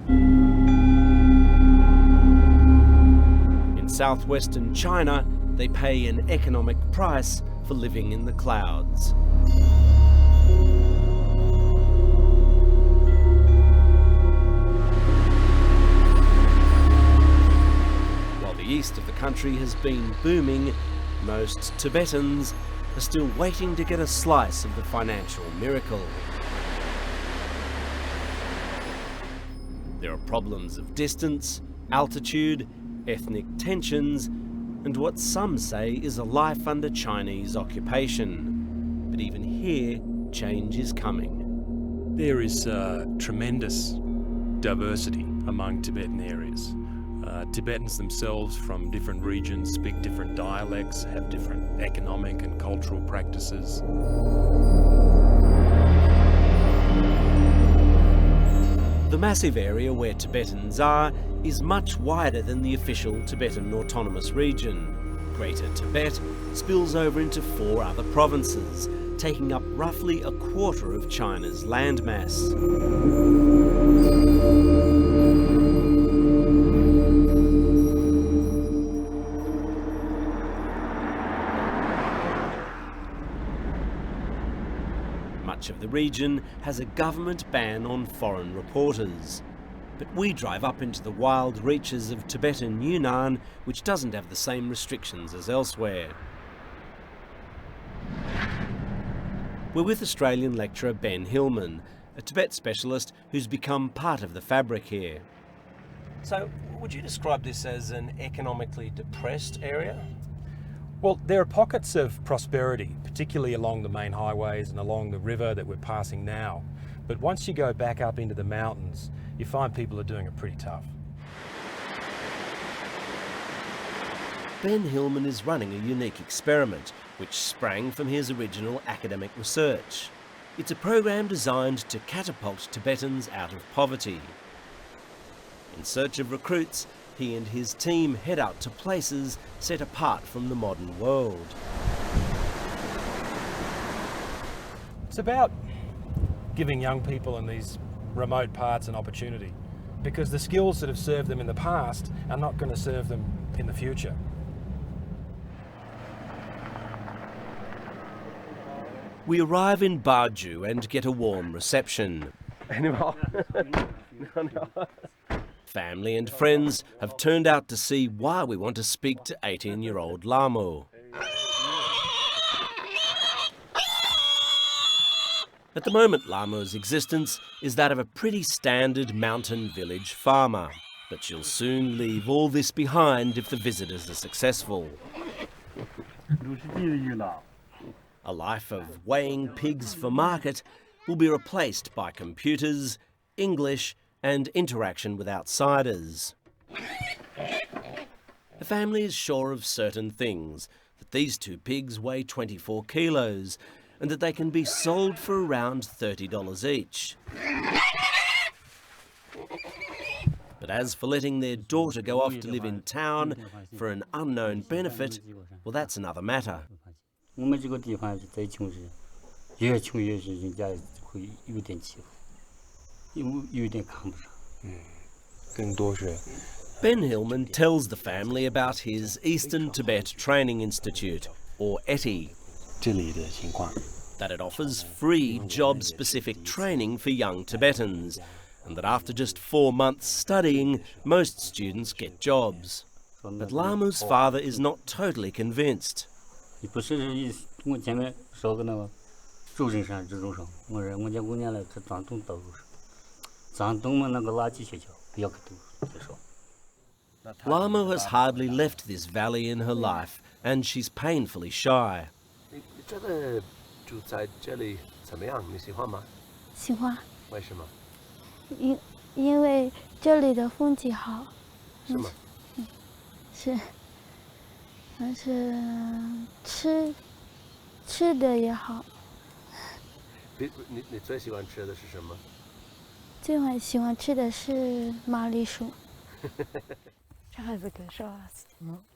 In southwestern China, they pay an economic price for living in the clouds. While the east of the country has been booming, most Tibetans are still waiting to get a slice of the financial miracle. There are problems of distance, altitude, ethnic tensions, and what some say is a life under Chinese occupation. But even here, change is coming. There is tremendous diversity among Tibetan areas. Tibetans themselves from different regions speak different dialects, have different economic and cultural practices. The massive area where Tibetans are is much wider than the official Tibetan Autonomous Region. Greater Tibet spills over into 4 other provinces, taking up roughly a quarter of China's landmass. Much of the region has a government ban on foreign reporters. But we drive up into the wild reaches of Tibetan Yunnan, which doesn't have the same restrictions as elsewhere. We're with Australian lecturer Ben Hillman, a Tibet specialist who's become part of the fabric here. So, would you describe this as an economically depressed area? Well, there are pockets of prosperity, particularly along the main highways and along the river that we're passing now. But once you go back up into the mountains, you find people are doing it pretty tough. Ben Hillman is running a unique experiment which sprang from his original academic research. It's a program designed to catapult Tibetans out of poverty. In search of recruits, he and his team head out to places set apart from the modern world. It's about giving young people in these remote parts an opportunity, because the skills that have served them in the past are not going to serve them in the future. We arrive in Baju and get a warm reception. Family and friends have turned out to see why we want to speak to 18-year-old Lhamo. At the moment, Lhamo's existence is that of a pretty standard mountain village farmer. But she'll soon leave all this behind if the visitors are successful. A life of weighing pigs for market will be replaced by computers, English, and interaction with outsiders. The family is sure of certain things, that these 2 pigs weigh 24 kilos, and that they can be sold for around $30 each. But as for letting their daughter go off to live in town for an unknown benefit, well, that's another matter. Ben Hillman tells the family about his Eastern Tibet Training Institute, or ETI, that it offers free job-specific training for young Tibetans, and that after just 4 months studying, most students get jobs. But Lhamo's father is not totally convinced. Lhamo has hardly left this valley in her life, and she's painfully shy. 这个住在这里怎么样？你喜欢吗？喜欢，为什么？因为这里的风景好。是吗？是，但是吃的也好。你最喜欢吃的是什么？最喜欢吃的是马铃薯。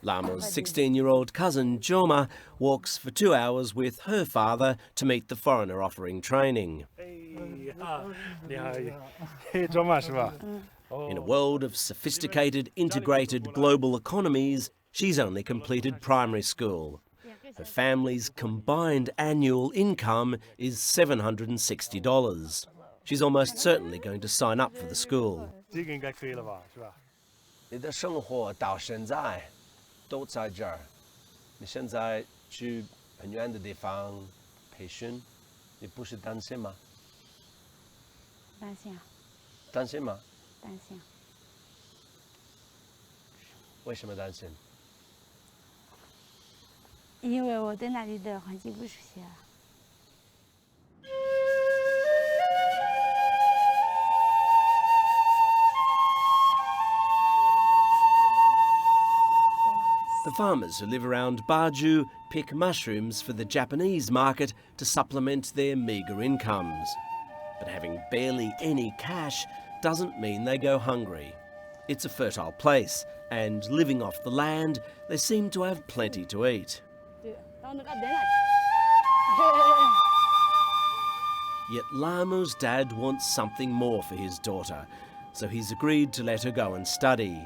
Lhamo's 16-year-old cousin Joma walks for 2 hours with her father to meet the foreigner offering training. In a world of sophisticated, integrated global economies, she's only completed primary school. Her family's combined annual income is $760. She's almost certainly going to sign up for the school. 你的生活到现在都在这儿，你现在去很远的地方培训，你不是担心吗？担心啊，担心吗？担心。为什么担心？因为我对那里的环境不熟悉啊。The farmers who live around Baju pick mushrooms for the Japanese market to supplement their meagre incomes. But having barely any cash doesn't mean they go hungry. It's a fertile place, and living off the land, they seem to have plenty to eat. Yet Lhamo's dad wants something more for his daughter, so he's agreed to let her go and study.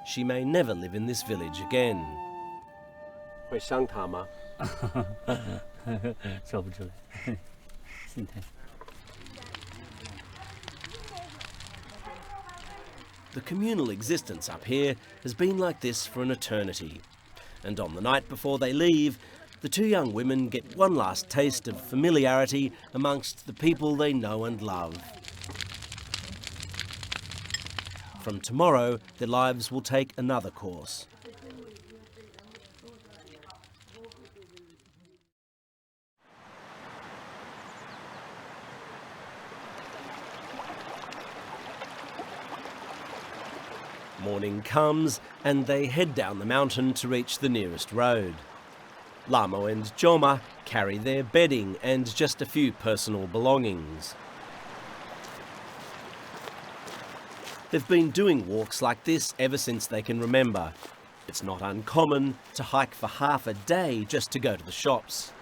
She may never live in this village again. 会伤他吗？说不出来，心态。 The communal existence up here has been like this for an eternity. And on the night before they leave, the two young women get one last taste of familiarity amongst the people they know and love. From tomorrow, their lives will take another course. Morning comes and they head down the mountain to reach the nearest road. Lhamo and Joma carry their bedding and just a few personal belongings. They've been doing walks like this ever since they can remember. It's not uncommon to hike for half a day just to go to the shops.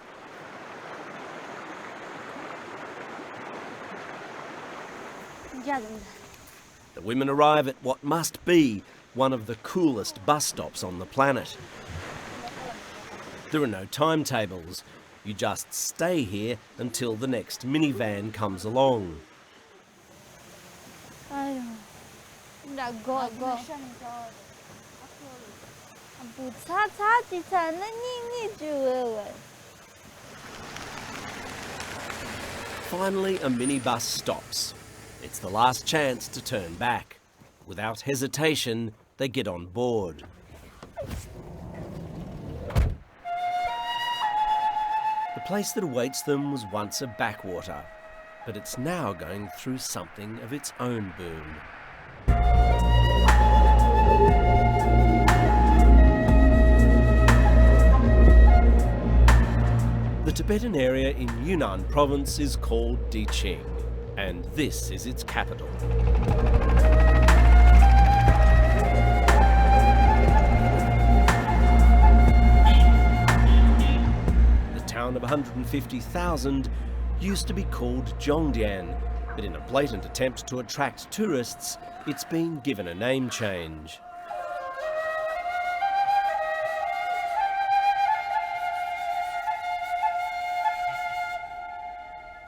The women arrive at what must be one of the coolest bus stops on the planet. There are no timetables. You just stay here until the next minivan comes along. Finally, a minibus stops. It's the last chance to turn back. Without hesitation, they get on board. The place that awaits them was once a backwater, but it's now going through something of its own boom. The Tibetan area in Yunnan province is called Beijing, and this is its capital. The town of 150,000 used to be called Zhongdian, but in a blatant attempt to attract tourists, it's been given a name change.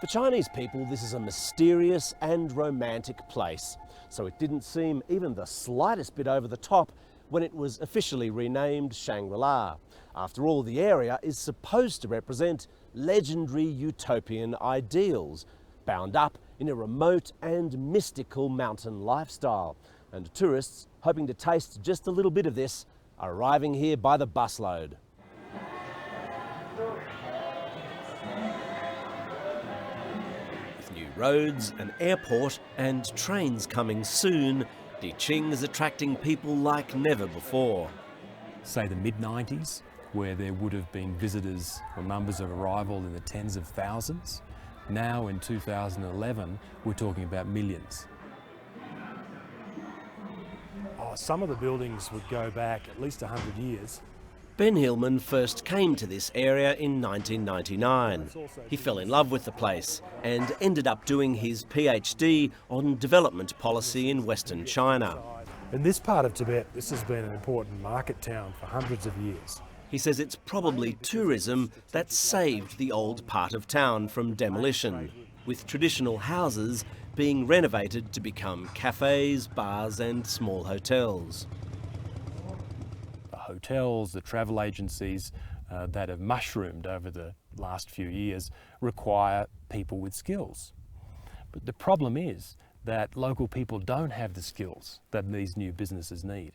For Chinese people, this is a mysterious and romantic place, so it didn't seem even the slightest bit over the top when it was officially renamed Shangri-La. After all, the area is supposed to represent legendary utopian ideals, bound up in a remote and mystical mountain lifestyle. And tourists, hoping to taste just a little bit of this, are arriving here by the busload. Roads, an airport and trains coming soon, Beijing is attracting people like never before. Say the mid-90s, where there would have been visitors or numbers of arrival in the tens of thousands. Now in 2011, we're talking about millions. Some of the buildings would go back at least 100 years. Ben Hillman first came to this area in 1999. He fell in love with the place and ended up doing his PhD on development policy in Western China. In this part of Tibet, this has been an important market town for hundreds of years. He says it's probably tourism that saved the old part of town from demolition, with traditional houses being renovated to become cafes, bars and small hotels. The hotels, the travel agencies that have mushroomed over the last few years require people with skills. But the problem is that local people don't have the skills that these new businesses need.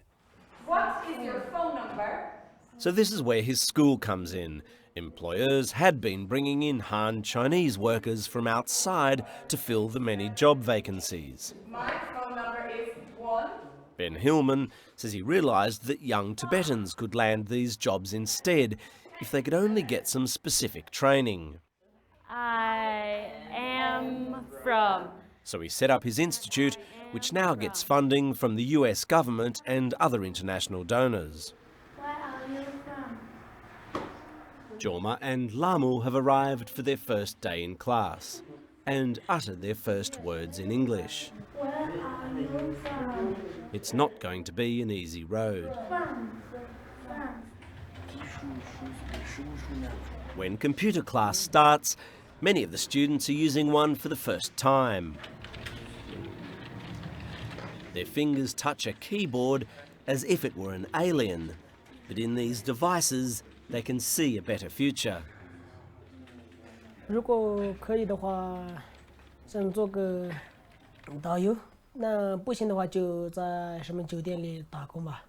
What is your phone number? So this is where his school comes in. Employers had been bringing in Han Chinese workers from outside to fill the many job vacancies. My phone number is 1. Ben Hillman says he realised that young Tibetans could land these jobs instead if they could only get some specific training. I am from. So he set up his institute, which now gets funding from the US government and other international donors. Where are you from? Jorma and Lhamo have arrived for their first day in class and uttered their first words in English. Where are you from? It's not going to be an easy road. When computer class starts, many of the students are using one for the first time. Their fingers touch a keyboard as if it were an alien, but in these devices they can see a better future. 如果可以的话，想做个导游。那不行的话，就在什么酒店里打工吧。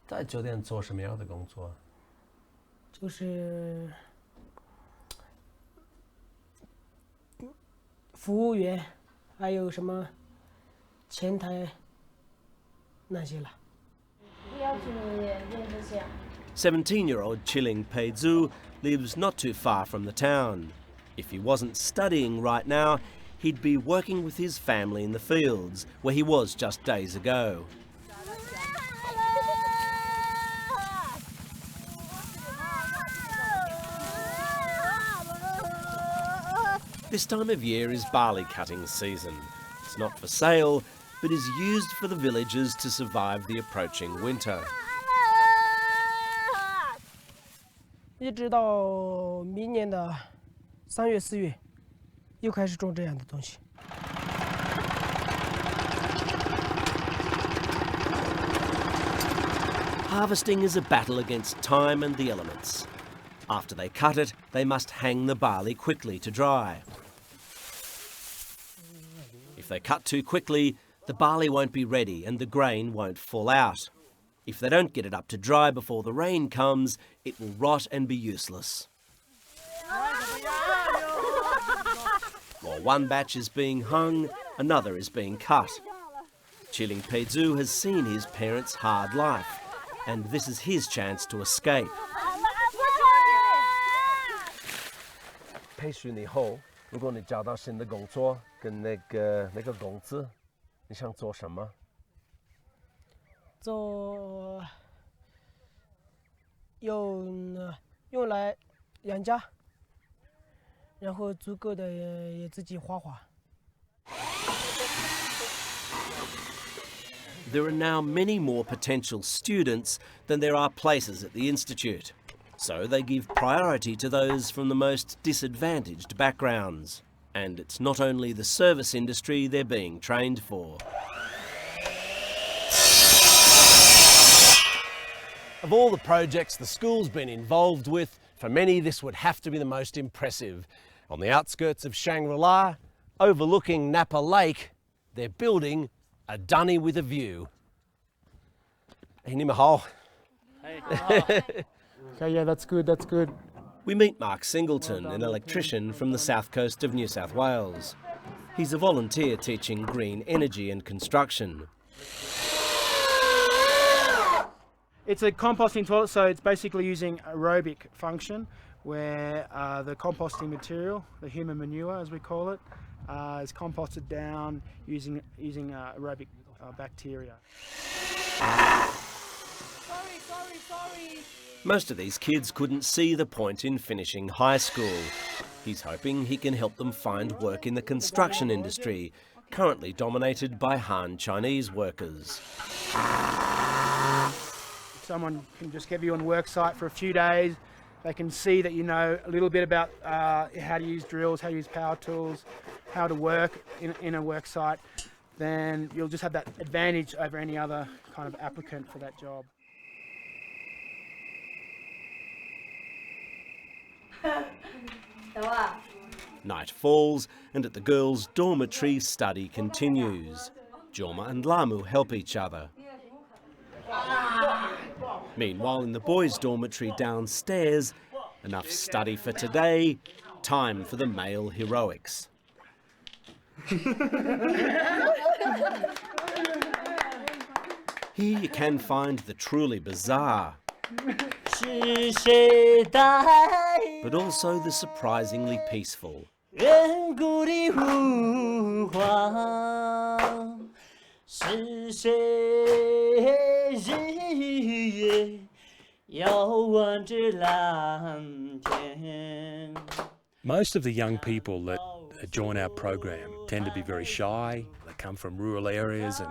在酒店做什么样的工作？就是服务员，还有什么前台那些了。不要去练这些。 17-year-old Chiling Peizu lives not too far from the town. If he wasn't studying right now, he'd be working with his family in the fields, where he was just days ago. This time of year is barley cutting season. It's not for sale, but is used for the villagers to survive the approaching winter. 一直到明年的3月4月，又开始种这样的东西。 Harvesting is a battle against time and the elements. After they cut it, they must hang the barley quickly to dry. If they cut too quickly, the barley won't be ready and the grain won't fall out. If they don't get it up to dry before the rain comes, it will rot and be useless. While one batch is being hung, another is being cut. Chiling Peizu has seen his parents' hard life, and this is his chance to escape. 培训以后，如果你找到新的工作跟那个工资，你想做什么？做用来养家，然后足够的也自己花花。 There are now many more potential students than there are places at the institute. So they give priority to those from the most disadvantaged backgrounds. And it's not only the service industry they're being trained for. Of all the projects the school's been involved with, for many this would have to be the most impressive. On the outskirts of Shangri-La, overlooking Napa Lake, they're building a dunny with a view. Hey, ni mahal. Yeah, that's good, that's good. We meet Mark Singleton, an electrician from the south coast of New South Wales. He's a volunteer teaching green energy and construction. It's a composting toilet, so it's basically using aerobic function, where the composting material, the human manure as we call it, is composted down using aerobic bacteria. Most of these kids couldn't see the point in finishing high school. He's hoping he can help them find work in the construction industry, currently dominated by Han Chinese workers. If someone can just get you on work site for a few days, they can see that you know a little bit about how to use drills, how to use power tools, how to work in a work site, then you'll just have that advantage over any other kind of applicant for that job. Night falls, and at the girls' dormitory, study continues. Jorma and Lhamo help each other. Meanwhile, in the boys' dormitory downstairs, enough study for today, time for the male heroics. Here you can find the truly bizarre, but also the surprisingly peaceful. Most of the young people that join our program tend to be very shy. They come from rural areas, and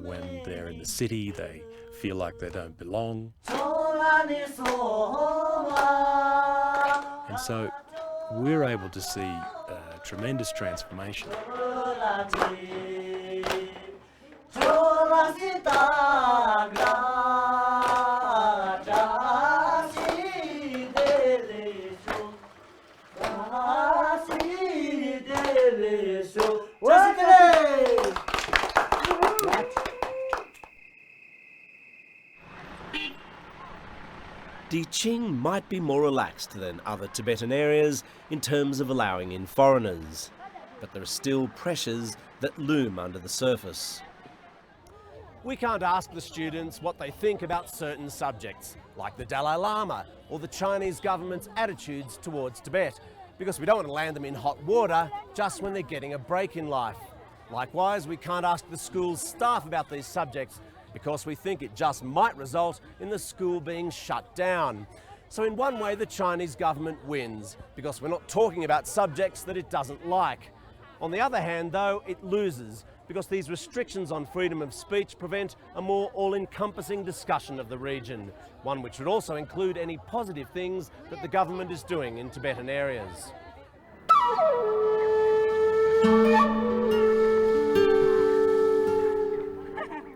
when they're in the city they feel like they don't belong. And so we're able to see a tremendous transformation. Diqing might be more relaxed than other Tibetan areas in terms of allowing in foreigners, but there are still pressures that loom under the surface. We can't ask the students what they think about certain subjects, like the Dalai Lama or the Chinese government's attitudes towards Tibet, because we don't want to land them in hot water just when they're getting a break in life. Likewise, we can't ask the school's staff about these subjects, because we think it just might result in the school being shut down. So in one way, the Chinese government wins, because we're not talking about subjects that it doesn't like. On the other hand, though, it loses, because these restrictions on freedom of speech prevent a more all-encompassing discussion of the region, one which would also include any positive things that the government is doing in Tibetan areas.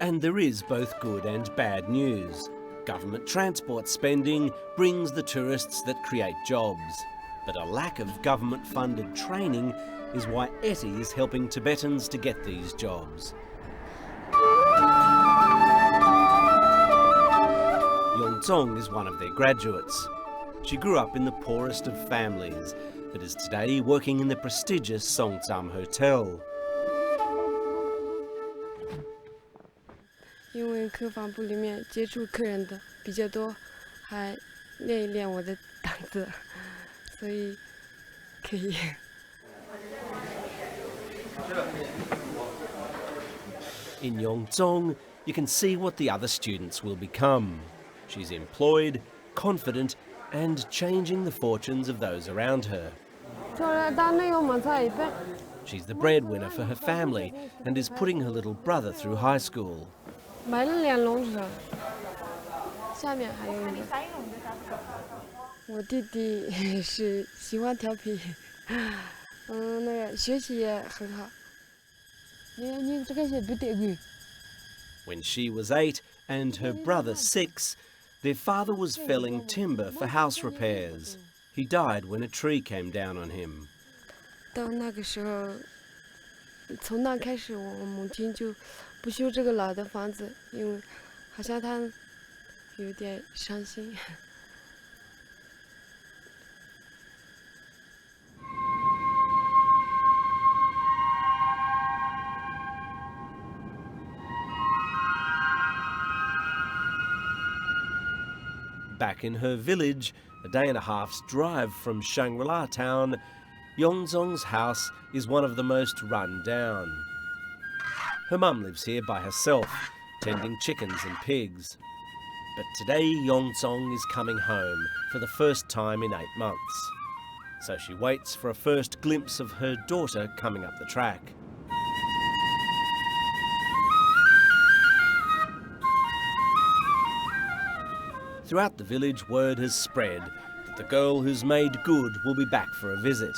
And there is both good and bad news. Government transport spending brings the tourists that create jobs, but a lack of government-funded training is why Etty is helping Tibetans to get these jobs. Yongzong is one of their graduates. She grew up in the poorest of families, but is today working in the prestigious Songzam Hotel. 因为客房部里面接触客人的比较多，还练一练我的胆子，所以可以。In Yongzong, you can see what the other students will become. She's employed, confident, and changing the fortunes of those around her. She's the breadwinner for her family and is putting her little brother through high school. 买了2笼车，下面还有一个。我弟弟是喜欢调皮，那个学习也很好。你这个是不得个。When she was 8 and her brother 6, their father was felling timber for house repairs. He died when a tree came down on him. 到那个时候，从那开始，我母亲就不修这个老的房子，因为好像她有点伤心。Back in her village, a day and a half's drive from Shangri-La town, Yongzong's house is one of the most run down. Her mum lives here by herself, tending chickens and pigs. But today Yongzong is coming home for the first time in 8 months. So she waits for a first glimpse of her daughter coming up the track. Throughout the village, word has spread that the girl who's made good will be back for a visit.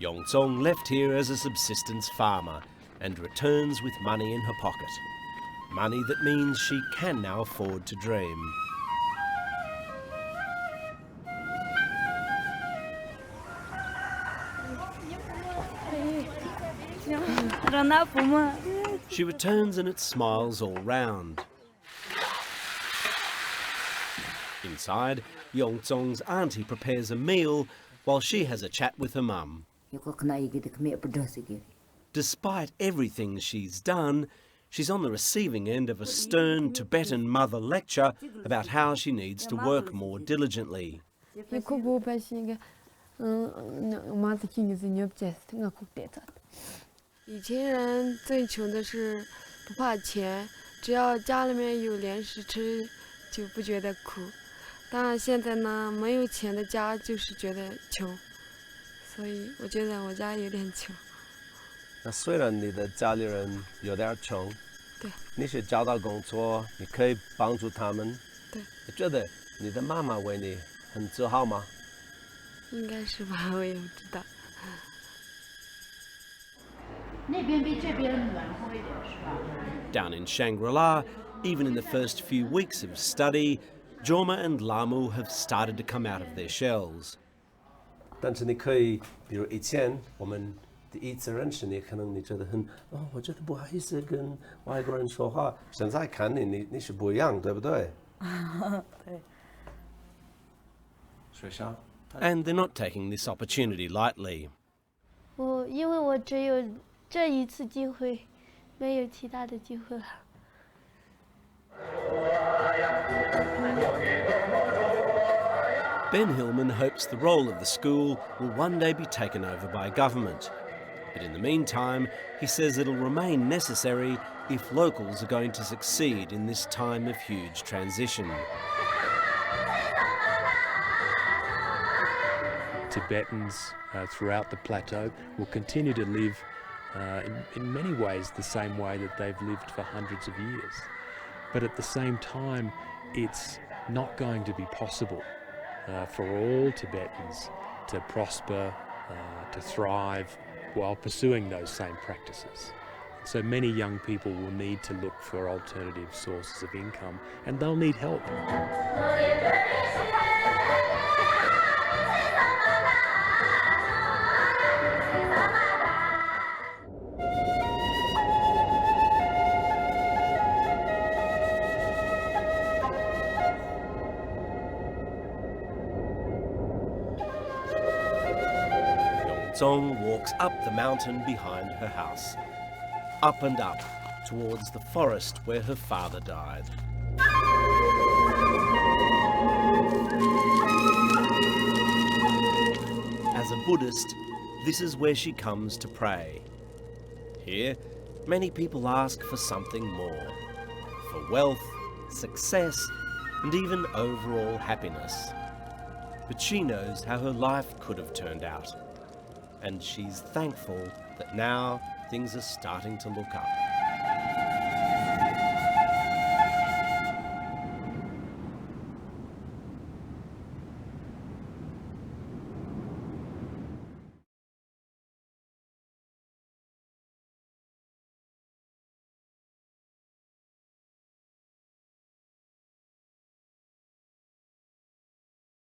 Yongzong left here as a subsistence farmer and returns with money in her pocket. Money that means she can now afford to dream. She returns and it smiles all round. Inside, Yongzong's auntie prepares a meal while she has a chat with her mum. Despite everything she's done, she's on the receiving end of a stern Tibetan mother lecture about how she needs to work more diligently. 以前人最穷的是不怕钱，只要家里面有粮食吃，就不觉得苦。但现在呢，没有钱的家就是觉得穷，所以我觉得我家有点穷。那虽然你的家里人有点穷，对，你是找到工作，你可以帮助他们。对，你觉得你的妈妈为你很自豪吗？应该是吧，我也不知道。 Down in Shangri-La, even in the first few weeks of study, Jorma and Lhamo have started to come out of their shells. 但是你可以，比如以前我们第一次认识你，可能你觉得我觉得不好意思跟外国人说话。现在看你是不一样，对不对？对。学校。And they're not taking this opportunity lightly. 因为我只有这一次机会，没有其他的机会了。 Ben Hillman hopes the role of the school will one day be taken over by government. But in the meantime, he says it'll remain necessary if locals are going to succeed in this time of huge transition. Tibetans throughout the plateau will continue to live in many ways the same way that they've lived for hundreds of years. But at the same time, it's not going to be possible for all Tibetans to prosper, to thrive, while pursuing those same practices. So many young people will need to look for alternative sources of income, and they'll need help. Zong walks up the mountain behind her house, up and up towards the forest where her father died. As a Buddhist, this is where she comes to pray. Here, many people ask for something more, for wealth, success, and even overall happiness. But she knows how her life could have turned out. And she's thankful that now things are starting to look up.